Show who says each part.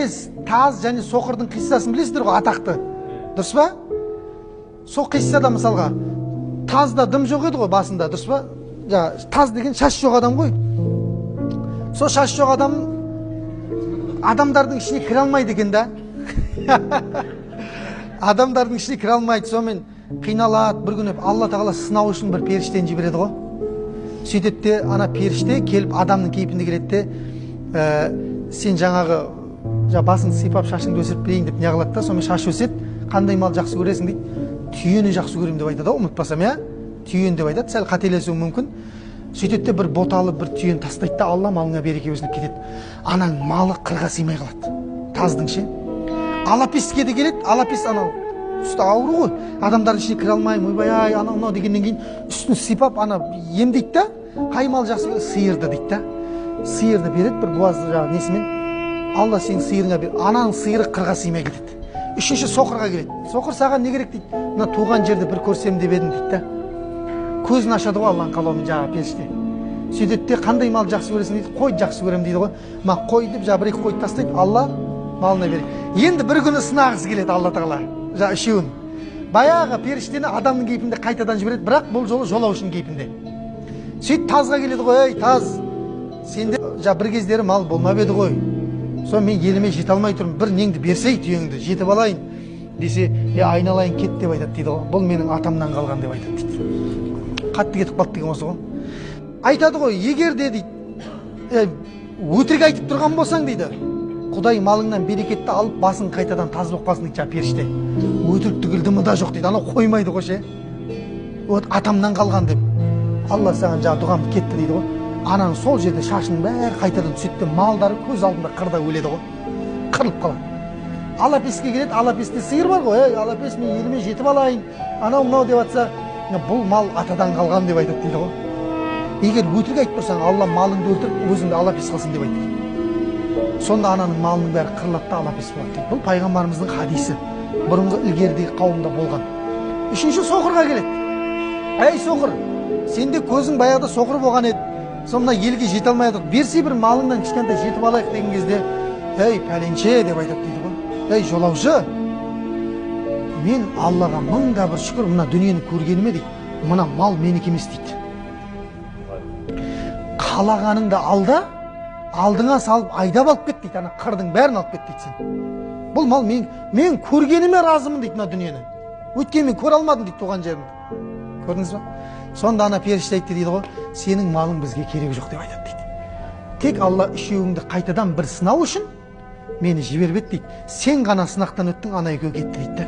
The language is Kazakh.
Speaker 1: Таз және соқырдың қиссасын білесіздер ғой, атақты. Дұрыс па? Сол қиссада мысалға тазда дым жоқ еді ғой басында, дұрыс па? Таз деген шаш жоқ адам ғой. Сол шаш жоқ адам адамдардың ішіне кіре алмайды екен да. Адамдардың ішіне кіре алмайды, сонымен қиналады. Бір күні Алла тағала сынау үшін бір періштені жібереді ғой. Сөйтеді де ана періште келіп адамның кейпінде келеді де, сен жаңағы басыңды сипап шашыңды өсіріп берейін деп не қылады да, сонымен шаш өседі. Қандай мал жақсы көресің дейді. Түйені жақсы көремін деп айтады, ұмытпасам, иә? Түйен деп айтады, сәл қателесуі мүмкін. Сөйтеді де бір боталы бір түйен тастайды да, Алла малыңа береке өсініп кетеді. Анаң малы қырға сыймай қалады. Таздың ше. Алапеске де келеді, алапес анау үсті ауру ғой. Адамдардың ішіне кіре алмаймын, ойбай-ай, анау дегеннен кейін үстін сипап ана емдейді да, қай мал жақсы сиырды дейді да. Сиырды береді бір буазды жағы несімен. Алла сенің сиырыңа бер. Ананың сиыры қырға сыймай кетеді. Үшінші соқырға келеді. Соқыр саған не керек дейді. Мына туған жерді бір көрсем деп едім дейді да. Көзін ашады ғой Алланың қалауымен жаңағы періште. Сөйтеді де қандай мал жақсы көресің дейді. Қой жақсы көремін дейді ғой. Ма қой деп бір екі қойды тастайды. Алла малына береді. Енді бір күні сынағысы келеді Алла тағала. Үшеуін. Баяғы періштені адамның кейпінде қайтадан жібереді, бірақ бұл жолы жолаушының кейпінде. Сөйтіп тазға келеді ғой, ей таз, сенде бір кездері мал болмап еді ғой. Сол мен еліме жете алмай тұрмын, бір неңді берсей түйеңді, жетіп алайын десе, айналайын кет деп айтады дейді ғой. Бұл менің атамнан қалған деп айтады дейді. Қатты кетіп қалды деген осы ғой. Айтады ғой, егер де дейді, өтірік айтып тұрған болсаң дейді, Құдай малыңнан берекетті алып, басың қайтадан таз болып қалсын дейді періште. Өтірік түгілді мұда жоқ дейді. Анау қоймайды ғой ше. Атамнан қалған деп. Алла саған дұғамды кетті дейді ғой. Ананың сол жерде шашының бәрі қайтадан түседі, малдары көз алдында қырда өледі ғой. Қырылып қалады. Алапеске келеді, алапесте сиыр бар ғой. Ей, алапес, мен еліме жетіп алайын. Анау мынау деп атса, бұл мал атадан қалған деп айтады дейді ғой. Егер өтірік айтып тұрсаң, Алла малыңды өлтіріп, өзіңді алапес қылсын деп айтады. Сонда ананың малының бәрі қырылады да алапес болады дейді. Бұл пайғамбарымыздың хадисі. Бұрынғы ілгердегі қауымда болған. Үшінші соқырға келеді. Ей соқыр, сенде көзің баяғыда соқыр болған еді. Сонда елге жете алмай отыр. Берсе бір малыңнан кішкентай жетіп алайық деген кезде, ей пәленше деп айтады дейді ғой. Ей жолаушы, мен Аллаға мыңда бір шүкір мына дүниені көргеніме дейді. Мына мал менікі емес дейді. Қалағаныңды алда, алдыңа салып айдап алып кет дейді. Ана қырдың бәрін алып кет дейді сен. Бұл мал мен көргеніме разымын дейді мына дүниені. Өйткені мен көре алмадым дейді туған жерімді. Көрдіңіз ба? Сонда ана періште айтты дейді ғой, сенің малың бізге керегі жоқ деп айтады дейді. Тек Алла үшеуіңді қайтадан бір сынау үшін мені жіберіп еді дейді. Сен ғана сынақтан өттің, ана екеуі кетті дейді.